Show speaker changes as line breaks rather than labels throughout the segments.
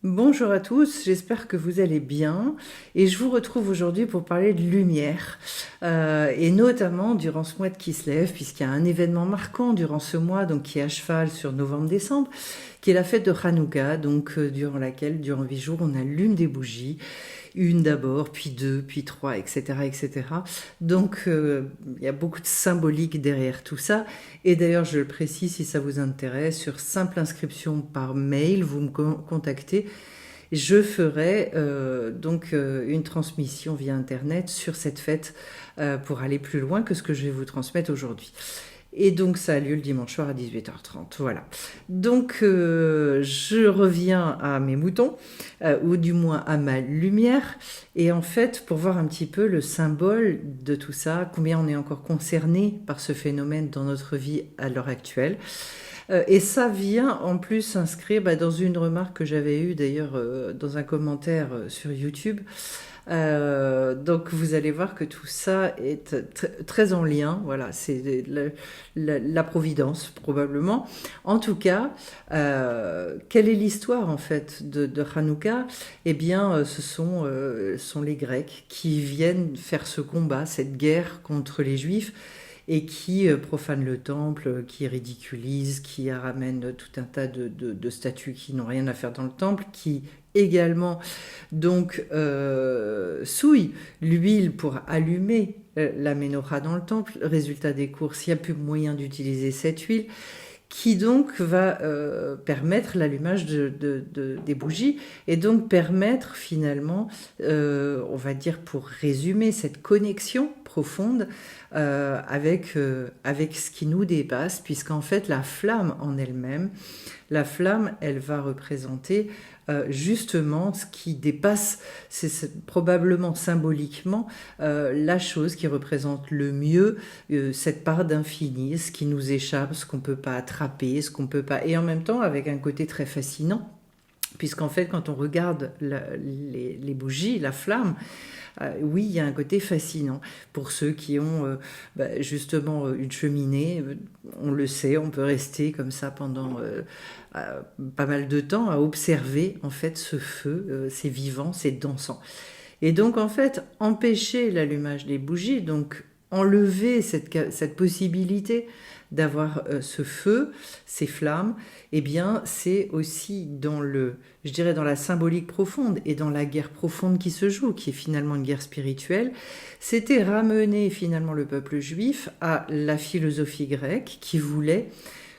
Bonjour à tous, j'espère que vous allez bien et je vous retrouve aujourd'hui pour parler de lumière et notamment durant ce mois de Kislev puisqu'il y a un événement marquant durant ce mois donc qui est à cheval sur novembre-décembre qui est la fête de Hanouka durant 8 jours on allume des bougies, une d'abord, puis deux, puis trois, etc. etc. Donc il y a beaucoup de symbolique derrière tout ça et d'ailleurs je le précise si ça vous intéresse, sur simple inscription par mail vous me contactez. Je ferai une transmission via Internet sur cette fête pour aller plus loin que ce que je vais vous transmettre aujourd'hui. Et donc ça a lieu le dimanche soir à 18h30. Voilà. Donc je reviens à mes moutons, ou du moins à ma lumière. Et en fait, pour voir un petit peu le symbole de tout ça, combien on est encore concerné par ce phénomène dans notre vie à l'heure actuelle. Et ça vient en plus s'inscrire dans une remarque que j'avais eue d'ailleurs dans un commentaire sur YouTube. Donc vous allez voir que tout ça est très en lien, voilà, c'est la providence probablement. En tout cas, quelle est l'histoire en fait de Hanouka? Eh bien, ce sont les Grecs qui viennent faire ce combat, cette guerre contre les Juifs et qui profanent le temple, qui ridiculisent, qui ramènent tout un tas de statues qui n'ont rien à faire dans le temple, qui également souillent l'huile pour allumer la menorah dans le temple. Résultat des courses, il n'y a plus moyen d'utiliser cette huile qui donc va permettre l'allumage des bougies et donc permettre finalement, on va dire pour résumer, cette connexion profonde avec ce qui nous dépasse, puisqu'en fait la flamme en elle-même, elle va représenter justement ce qui dépasse, c'est probablement symboliquement la chose qui représente le mieux cette part d'infini, ce qui nous échappe, ce qu'on ne peut pas attraper, ce qu'on peut pas, et en même temps avec un côté très fascinant, puisqu'en fait quand on regarde les bougies, la flamme, oui, il y a un côté fascinant. Pour ceux qui ont justement une cheminée, on le sait, on peut rester comme ça pendant pas mal de temps à observer en fait ce feu, c'est vivant, c'est dansant. Et donc en fait, empêcher l'allumage des bougies, donc enlever cette possibilité d'avoir ce feu, ces flammes, eh bien c'est aussi je dirais dans la symbolique profonde et dans la guerre profonde qui se joue, qui est finalement une guerre spirituelle, c'était ramener finalement le peuple juif à la philosophie grecque qui voulait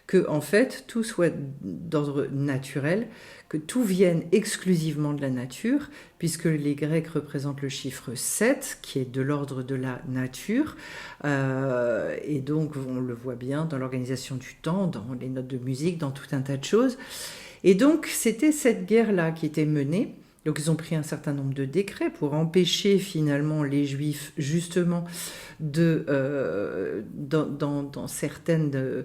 que en fait tout soit d'ordre naturel, que tout vienne exclusivement de la nature, puisque les Grecs représentent le chiffre 7, qui est de l'ordre de la nature, et donc on le voit bien dans l'organisation du temps, dans les notes de musique, dans tout un tas de choses. Et donc c'était cette guerre-là qui était menée. Donc ils ont pris un certain nombre de décrets pour empêcher finalement les Juifs justement dans certaines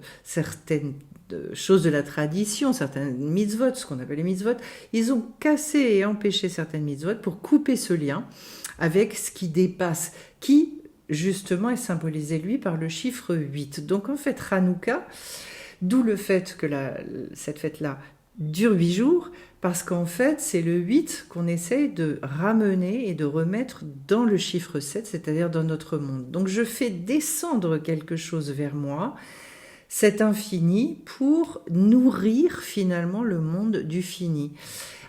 choses de la tradition, certaines mitzvot, ce qu'on appelle les mitzvot, ils ont cassé et empêché certaines mitzvot pour couper ce lien avec ce qui dépasse, qui justement est symbolisé lui par le chiffre 8. Donc en fait Hanouka, d'où le fait que cette fête-là dure 8 jours, parce qu'en fait, c'est le 8 qu'on essaye de ramener et de remettre dans le chiffre 7, c'est-à-dire dans notre monde. Donc je fais descendre quelque chose vers moi, cet infini, pour nourrir finalement le monde du fini.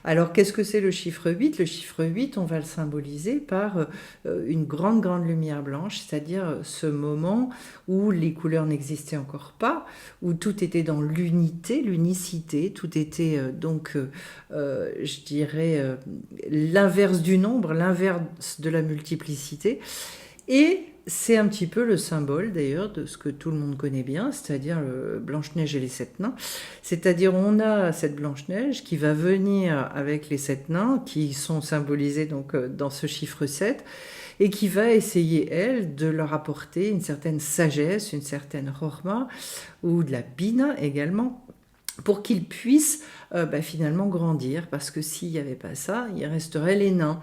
Alors qu'est-ce que c'est le chiffre 8? Le chiffre 8, on va le symboliser par une grande, grande lumière blanche, c'est-à-dire ce moment où les couleurs n'existaient encore pas, où tout était dans l'unicité, tout était je dirais, l'inverse du nombre, l'inverse de la multiplicité. Et c'est un petit peu le symbole d'ailleurs de ce que tout le monde connaît bien, c'est-à-dire Blanche-Neige et les 7 nains. C'est-à-dire on a cette Blanche-Neige qui va venir avec les 7 nains qui sont symbolisés donc dans ce chiffre 7 et qui va essayer, elle, de leur apporter une certaine sagesse, une certaine chorma ou de la bina également, pour qu'ils puissent finalement grandir, parce que s'il n'y avait pas ça, il resterait les nains.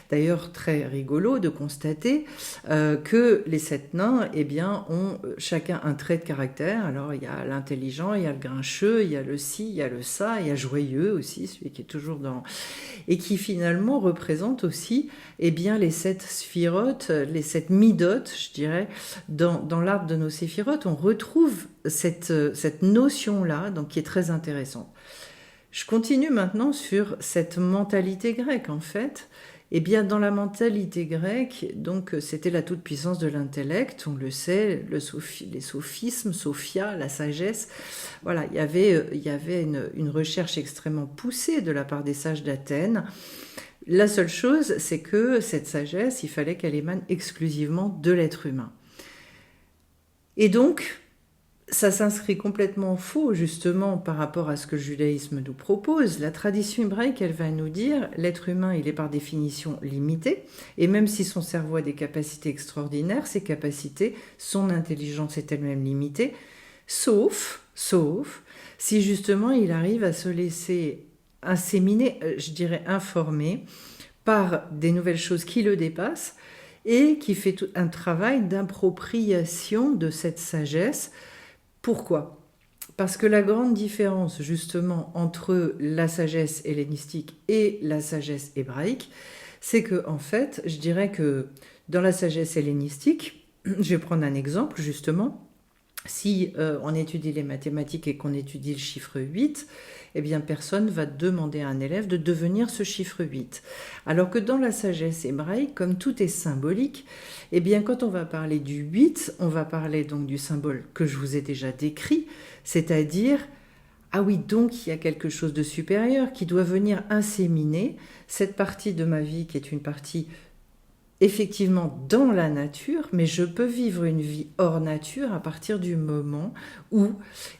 D'ailleurs, très rigolo de constater que les 7 nains, eh bien, ont chacun un trait de caractère. Alors, il y a l'intelligent, il y a le grincheux, il y a le ci, il y a le ça, il y a joyeux aussi, celui qui est toujours dans... Et qui finalement représente aussi eh bien, les 7 sphirotes, les 7 midotes, je dirais, dans l'arbre de nos séphirotes, on retrouve cette notion-là, donc qui est très intéressante. Je continue maintenant sur cette mentalité grecque, en fait. Eh bien, dans la mentalité grecque, donc, c'était la toute-puissance de l'intellect, on le sait, les sophismes, Sophia, la sagesse. Voilà, il y avait une recherche extrêmement poussée de la part des sages d'Athènes. La seule chose, c'est que cette sagesse, il fallait qu'elle émane exclusivement de l'être humain. Et donc, ça s'inscrit complètement faux, justement, par rapport à ce que le judaïsme nous propose. La tradition hébraïque, elle va nous dire, l'être humain, il est par définition limité, et même si son cerveau a des capacités extraordinaires, ses capacités, son intelligence est elle-même limitée, sauf si justement il arrive à se laisser inséminer, je dirais informer, par des nouvelles choses qui le dépassent, et qui fait un travail d'appropriation de cette sagesse. Pourquoi ? Parce que la grande différence justement entre la sagesse hellénistique et la sagesse hébraïque, c'est que en fait, je dirais que dans la sagesse hellénistique, je vais prendre un exemple justement, si on étudie les mathématiques et qu'on étudie le chiffre 8, eh bien personne va demander à un élève de devenir ce chiffre 8. Alors que dans la sagesse hébraïque, comme tout est symbolique, eh bien quand on va parler du 8, on va parler donc du symbole que je vous ai déjà décrit, c'est-à-dire, ah oui, donc il y a quelque chose de supérieur qui doit venir inséminer cette partie de ma vie qui est une partie effectivement dans la nature, mais je peux vivre une vie hors nature à partir du moment où,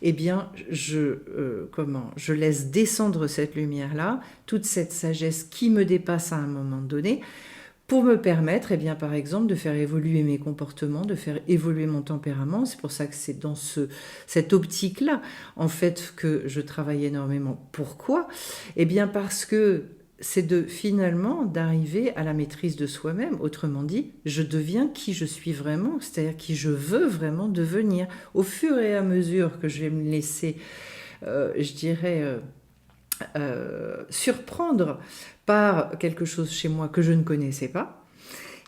eh bien, je laisse descendre cette lumière-là, toute cette sagesse qui me dépasse à un moment donné, pour me permettre, eh bien, par exemple, de faire évoluer mes comportements, de faire évoluer mon tempérament. C'est pour ça que c'est dans cette optique-là, en fait, que je travaille énormément. Pourquoi ? Eh bien, parce que c'est finalement d'arriver à la maîtrise de soi-même. Autrement dit, je deviens qui je suis vraiment, c'est-à-dire qui je veux vraiment devenir. Au fur et à mesure que je vais me laisser, je dirais, surprendre par quelque chose chez moi que je ne connaissais pas,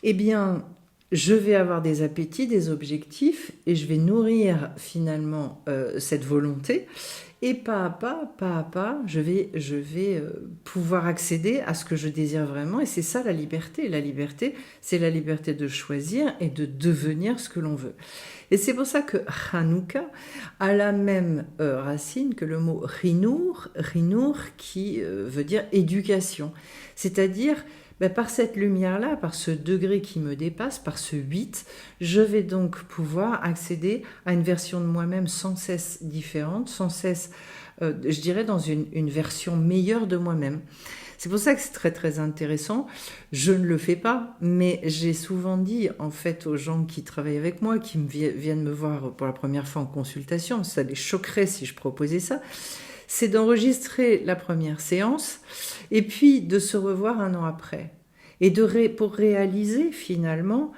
eh bien, je vais avoir des appétits, des objectifs, et je vais nourrir finalement cette volonté. Et pas à pas, je vais pouvoir accéder à ce que je désire vraiment. Et c'est ça la liberté. La liberté, c'est la liberté de choisir et de devenir ce que l'on veut. Et c'est pour ça que Hanouka a la même racine que le mot rinour qui veut dire éducation. C'est-à-dire, par cette lumière-là, par ce degré qui me dépasse, par ce 8, je vais donc pouvoir accéder à une version de moi-même sans cesse différente, sans cesse, je dirais, dans une version meilleure de moi-même. C'est pour ça que c'est très très intéressant. Je ne le fais pas, mais j'ai souvent dit en fait aux gens qui travaillent avec moi, qui viennent me voir pour la première fois en consultation, ça les choquerait si je proposais ça, c'est d'enregistrer la première séance et puis de se revoir un an après. Et pour réaliser finalement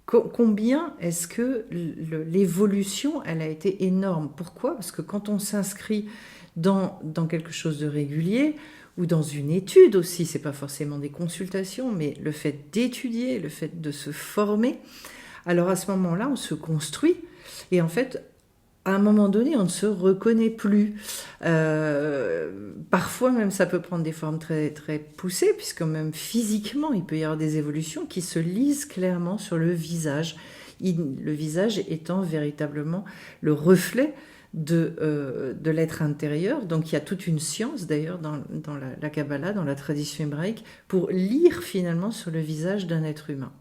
combien est-ce que l'évolution, elle a été énorme. Pourquoi ? Parce que quand on s'inscrit dans quelque chose de régulier, ou dans une étude aussi, c'est pas forcément des consultations, mais le fait d'étudier, le fait de se former, alors à ce moment-là, on se construit, et en fait, à un moment donné, on ne se reconnaît plus. Parfois même, ça peut prendre des formes très, très poussées, puisque même physiquement, il peut y avoir des évolutions qui se lisent clairement sur le visage. Le visage étant véritablement le reflet de l'être intérieur. Donc il y a toute une science d'ailleurs dans la Kabbalah, dans la tradition hébraïque, pour lire finalement sur le visage d'un être humain.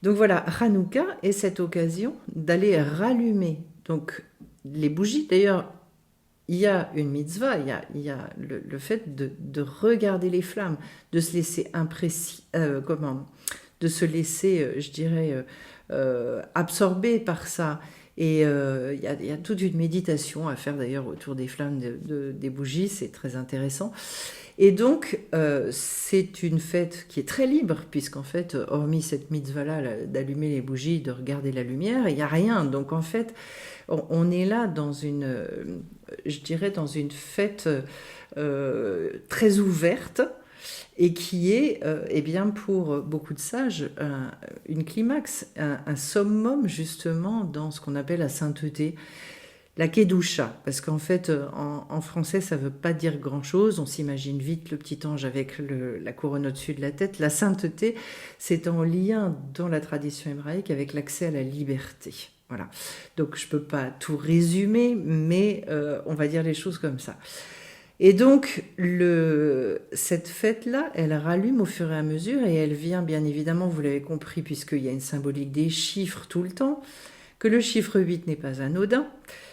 Donc voilà, Hanouka est cette occasion d'aller rallumer donc les bougies. D'ailleurs, il y a une mitzvah, il y a le fait de regarder les flammes, de se laisser de se laisser, je dirais, absorber par ça, Et il y a toute une méditation à faire d'ailleurs autour des flammes des bougies, c'est très intéressant. Et donc, c'est une fête qui est très libre, puisqu'en fait, hormis cette mitzvah-là, d'allumer les bougies, de regarder la lumière, il n'y a rien. Donc, en fait, on est là dans je dirais, dans une fête très ouverte, et qui est, eh bien, pour beaucoup de sages, une climax, un summum, justement, dans ce qu'on appelle la sainteté. La Kedusha, parce qu'en fait, en français, ça ne veut pas dire grand-chose. On s'imagine vite le petit ange avec la couronne au-dessus de la tête. La sainteté, c'est en lien dans la tradition hébraïque avec l'accès à la liberté. Voilà. Donc, je ne peux pas tout résumer, mais on va dire les choses comme ça. Et donc, cette fête-là, elle rallume au fur et à mesure et elle vient, bien évidemment, vous l'avez compris, puisqu'il y a une symbolique des chiffres tout le temps, que le chiffre 8 n'est pas anodin,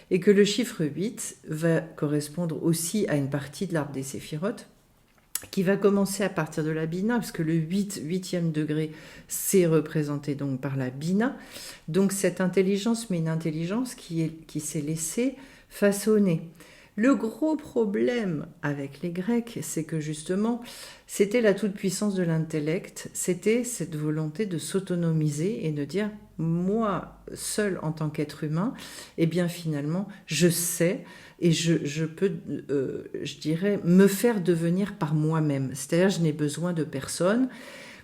et que le chiffre 8 va correspondre aussi à une partie de l'arbre des séphirotes, qui va commencer à partir de la Bina, parce que le 8e degré, c'est représenté donc par la Bina. Donc cette intelligence, mais une intelligence qui s'est laissée façonner. Le gros problème avec les Grecs, c'est que justement, c'était la toute-puissance de l'intellect, c'était cette volonté de s'autonomiser et de dire « moi, seul en tant qu'être humain, eh bien finalement, je sais et je peux, je dirais, me faire devenir par moi-même. C'est-à-dire, je n'ai besoin de personne. »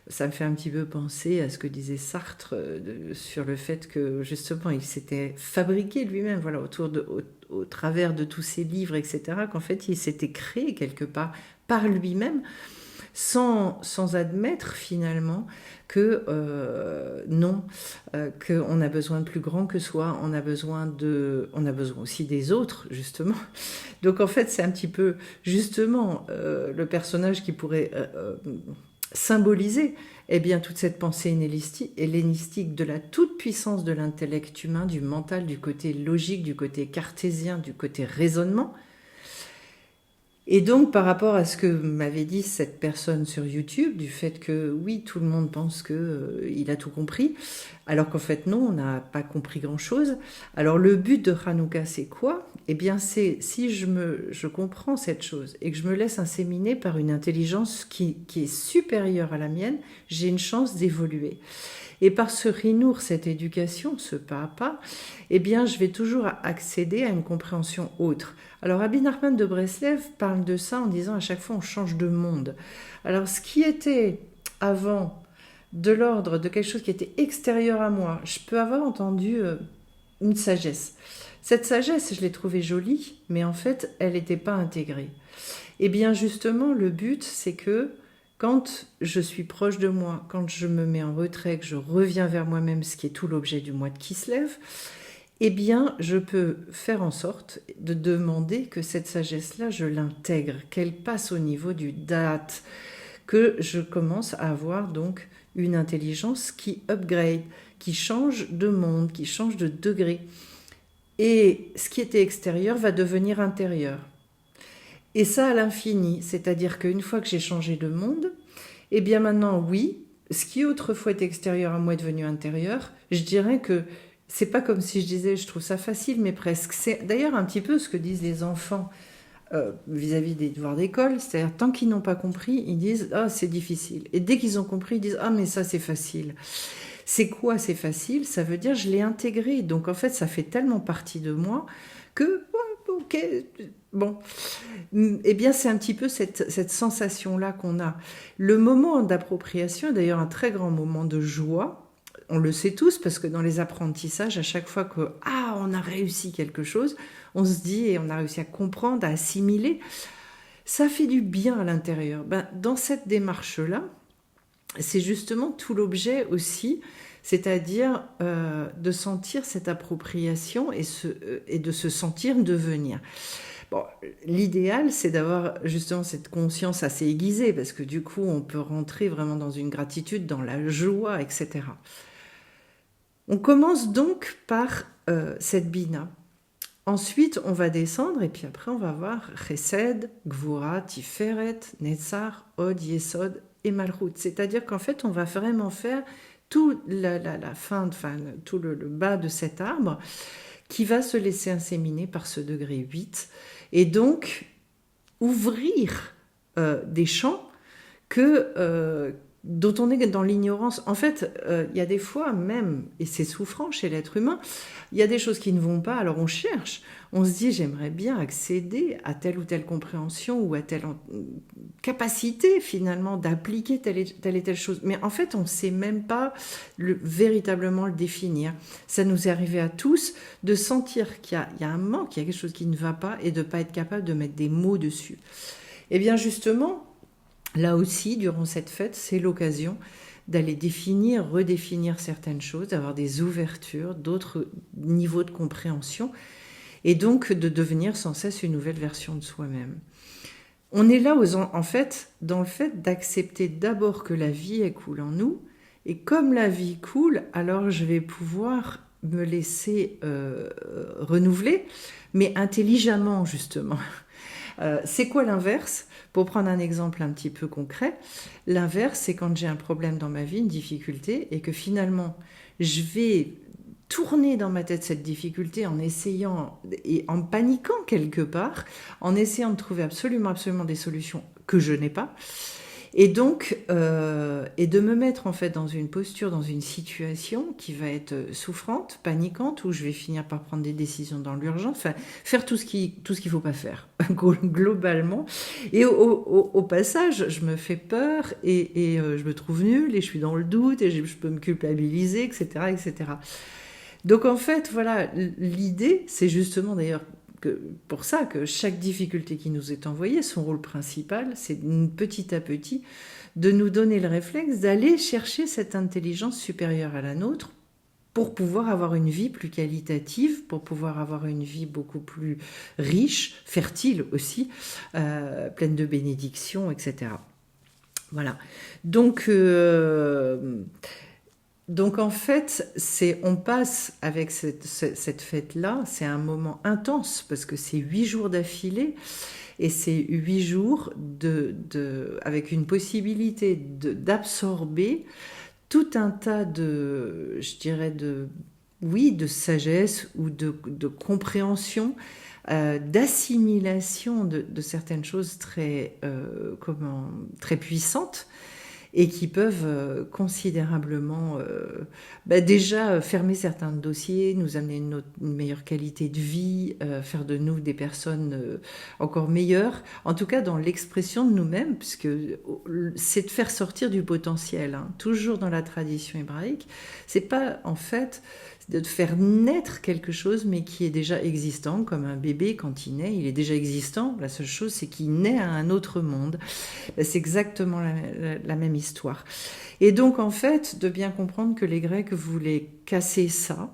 Ça me fait un petit peu penser à ce que disait Sartre sur le fait que justement il s'était fabriqué lui-même, voilà, au travers de tous ses livres, etc., qu'en fait il s'était créé quelque part par lui-même, sans admettre finalement que non, qu'on a besoin de plus grand que soi, on a besoin aussi des autres, justement. Donc en fait c'est un petit peu justement le personnage qui pourrait symboliser, eh bien, toute cette pensée hellénistique de la toute-puissance de l'intellect humain, du mental, du côté logique, du côté cartésien, du côté raisonnement. Et donc, par rapport à ce que m'avait dit cette personne sur YouTube, du fait que, oui, tout le monde pense qu'il a tout compris, alors qu'en fait, non, on n'a pas compris grand-chose. Alors, le but de Hanouka, c'est quoi ? Eh bien, c'est si je comprends cette chose et que je me laisse inséminer par une intelligence qui est supérieure à la mienne, j'ai une chance d'évoluer. Et par ce rinour, cette éducation, ce pas à pas, eh bien, je vais toujours accéder à une compréhension autre. Alors, Rabbi Nachman de Breslev parle de ça en disant à chaque fois on change de monde. Alors, ce qui était avant de l'ordre de quelque chose qui était extérieur à moi, je peux avoir entendu une sagesse. Cette sagesse, je l'ai trouvée jolie, mais en fait, elle n'était pas intégrée. Eh bien, justement, le but, c'est que quand je suis proche de moi, quand je me mets en retrait, que je reviens vers moi-même, ce qui est tout l'objet du mois de Kislev, eh bien, je peux faire en sorte de demander que cette sagesse-là, je l'intègre, qu'elle passe au niveau du date, que je commence à avoir donc une intelligence qui upgrade, qui change de monde, qui change de degré. Et ce qui était extérieur va devenir intérieur. Et ça à l'infini, c'est-à-dire qu'une fois que j'ai changé de monde, eh bien maintenant, oui, ce qui autrefois était extérieur à moi est devenu intérieur. Je dirais que c'est pas comme si je disais je trouve ça facile, mais presque. C'est d'ailleurs un petit peu ce que disent les enfants vis-à-vis des devoirs d'école, c'est-à-dire tant qu'ils n'ont pas compris, ils disent ah c'est difficile. Et dès qu'ils ont compris, ils disent ah mais ça c'est facile. C'est quoi c'est facile ? Ça veut dire je l'ai intégré. Donc en fait ça fait tellement partie de moi que ok, bon, eh bien c'est un petit peu cette sensation-là qu'on a. Le moment d'appropriation est d'ailleurs un très grand moment de joie. On le sait tous parce que dans les apprentissages, à chaque fois que on a réussi quelque chose, on se dit et on a réussi à comprendre, à assimiler, ça fait du bien à l'intérieur. Dans cette démarche-là, c'est justement tout l'objet aussi, c'est-à-dire de sentir cette appropriation et de se sentir devenir. Bon, l'idéal, c'est d'avoir justement cette conscience assez aiguisée, parce que du coup, on peut rentrer vraiment dans une gratitude, dans la joie, etc. On commence donc par cette Bina. Ensuite, on va descendre, et puis après, on va voir Chesed, Gvura, Tiferet, Netzar, Od, Yesod et Malchut. C'est-à-dire qu'en fait, on va vraiment faire tout tout le bas de cet arbre, qui va se laisser inséminer par ce degré 8 et donc ouvrir des champs dont on est dans l'ignorance. En fait, il y a des fois même, et c'est souffrant chez l'être humain, il y a des choses qui ne vont pas, alors on cherche, on se dit j'aimerais bien accéder à telle ou telle compréhension ou à telle capacité finalement d'appliquer telle et telle chose. Mais en fait, on ne sait même pas véritablement le définir. Ça nous est arrivé à tous de sentir qu'il y a un manque, qu'il y a quelque chose qui ne va pas et de ne pas être capable de mettre des mots dessus. Et bien justement, là aussi, durant cette fête, c'est l'occasion d'aller redéfinir certaines choses, d'avoir des ouvertures, d'autres niveaux de compréhension, et donc de devenir sans cesse une nouvelle version de soi-même. On est là, en fait, dans le fait d'accepter d'abord que la vie elle coule en nous, et comme la vie coule, alors je vais pouvoir me laisser renouveler, mais intelligemment, justement. C'est quoi l'inverse ? Pour prendre un exemple un petit peu concret, l'inverse, c'est quand j'ai un problème dans ma vie, une difficulté, et que finalement, je vais tourner dans ma tête cette difficulté en essayant, et en paniquant quelque part, en essayant de trouver absolument des solutions que je n'ai pas, et donc, et de me mettre en fait dans une posture, dans une situation qui va être souffrante, paniquante, où je vais finir par prendre des décisions dans l'urgence, enfin, faire tout ce qu'il faut pas faire, globalement. Et au passage, je me fais peur et je me trouve nulle et je suis dans le doute et je peux me culpabiliser, etc., etc. Donc en fait, voilà, l'idée, c'est justement d'ailleurs pour ça que chaque difficulté qui nous est envoyée, son rôle principal, c'est petit à petit de nous donner le réflexe d'aller chercher cette intelligence supérieure à la nôtre pour pouvoir avoir une vie plus qualitative, pour pouvoir avoir une vie beaucoup plus riche, fertile aussi, pleine de bénédictions, etc. Voilà. Donc en fait, on passe avec cette fête-là, c'est un moment intense parce que c'est 8 jours d'affilée et c'est 8 jours avec une possibilité d'absorber tout un tas de sagesse ou de compréhension, d'assimilation de certaines choses très puissantes et qui peuvent considérablement déjà fermer certains dossiers, nous amener une meilleure qualité de vie, faire de nous des personnes encore meilleures, en tout cas dans l'expression de nous-mêmes, puisque c'est de faire sortir du potentiel, hein. Toujours dans la tradition hébraïque, c'est pas en fait de faire naître quelque chose mais qui est déjà existant, comme un bébé quand il naît, il est déjà existant, la seule chose c'est qu'il naît à un autre monde. C'est exactement la même histoire. Et donc en fait, de bien comprendre que les Grecs voulaient casser ça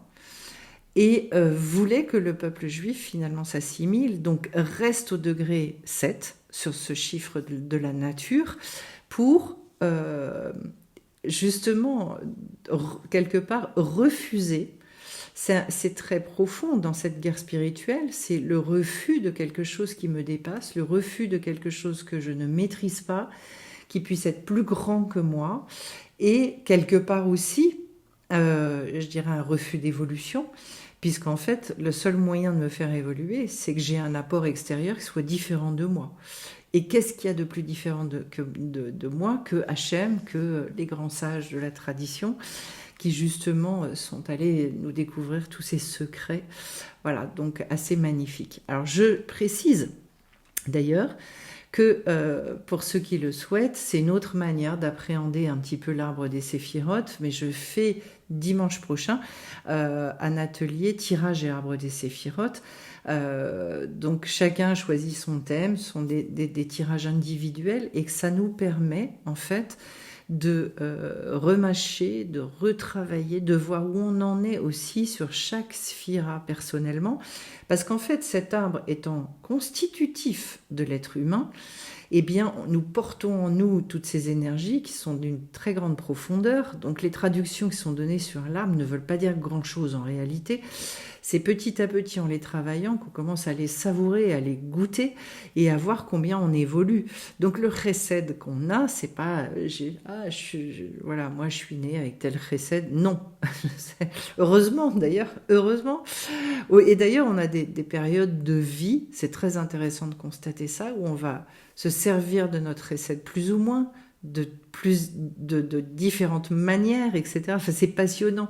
et voulaient que le peuple juif finalement s'assimile, donc reste au degré 7 sur ce chiffre de la nature pour justement quelque part refuser. C'est très profond dans cette guerre spirituelle, c'est le refus de quelque chose qui me dépasse, le refus de quelque chose que je ne maîtrise pas, qui puisse être plus grand que moi, et quelque part aussi, je dirais un refus d'évolution, puisqu'en fait, le seul moyen de me faire évoluer, c'est que j'ai un apport extérieur qui soit différent de moi. Et qu'est-ce qu'il y a de plus différent de moi que Hachem, que les grands sages de la tradition, qui justement sont allés nous découvrir tous ces secrets. Voilà, donc assez magnifique. Alors je précise d'ailleurs que pour ceux qui le souhaitent, c'est une autre manière d'appréhender un petit peu l'arbre des séphirotes, mais je fais dimanche prochain un atelier tirage et arbre des séphirotes. Donc chacun choisit son thème, ce sont des tirages individuels et que ça nous permet en fait de remâcher, de retravailler, de voir où on en est aussi sur chaque sphira personnellement, parce qu'en fait cet arbre étant constitutif de l'être humain, eh bien nous portons en nous toutes ces énergies qui sont d'une très grande profondeur, donc les traductions qui sont données sur l'arbre ne veulent pas dire grand chose en réalité. C'est petit à petit, en les travaillant, qu'on commence à les savourer, à les goûter et à voir combien on évolue. Donc le chesed qu'on a, c'est pas, voilà, moi je suis née avec tel chesed. Non. Heureusement d'ailleurs, heureusement. Oui, et d'ailleurs, on a des périodes de vie, c'est très intéressant de constater ça, où on va se servir de notre recette plus ou moins, de différentes manières, etc. Enfin, c'est passionnant,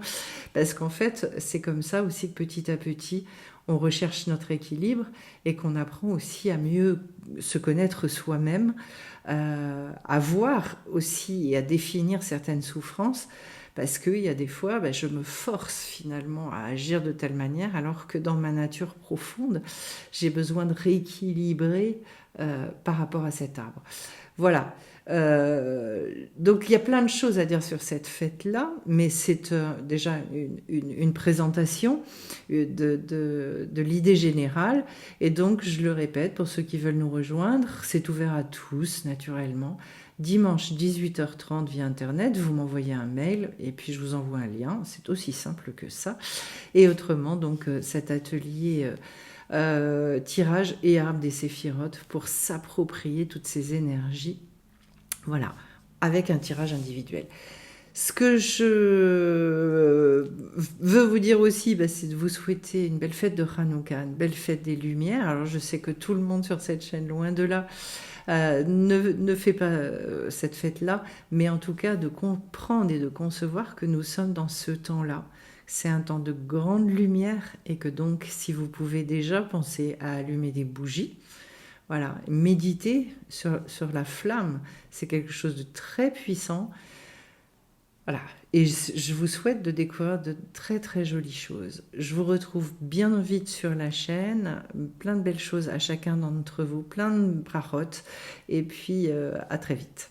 parce qu'en fait, c'est comme ça aussi que petit à petit, on recherche notre équilibre et qu'on apprend aussi à mieux se connaître soi-même, à voir aussi et à définir certaines souffrances. Parce qu'il y a des fois, je me force finalement à agir de telle manière, alors que dans ma nature profonde, j'ai besoin de rééquilibrer par rapport à cet arbre. Voilà. Donc il y a plein de choses à dire sur cette fête-là, mais c'est déjà une présentation de l'idée générale. Et donc, je le répète, pour ceux qui veulent nous rejoindre, c'est ouvert à tous, naturellement. Dimanche 18h30 via Internet, vous m'envoyez un mail et puis je vous envoie un lien. C'est aussi simple que ça. Et autrement, donc, cet atelier tirage et arbre des séphirotes pour s'approprier toutes ces énergies. Voilà, avec un tirage individuel. Ce que je veux vous dire aussi, c'est de vous souhaiter une belle fête de Hanouka, une belle fête des Lumières. Alors je sais que tout le monde sur cette chaîne, loin de là, ne fait pas cette fête-là, mais en tout cas de comprendre et de concevoir que nous sommes dans ce temps-là. C'est un temps de grande lumière et que donc si vous pouvez déjà penser à allumer des bougies, voilà, méditer sur la flamme, c'est quelque chose de très puissant. Voilà, et je vous souhaite de découvrir de très très jolies choses. Je vous retrouve bien vite sur la chaîne, plein de belles choses à chacun d'entre vous, plein de brachot, et puis à très vite.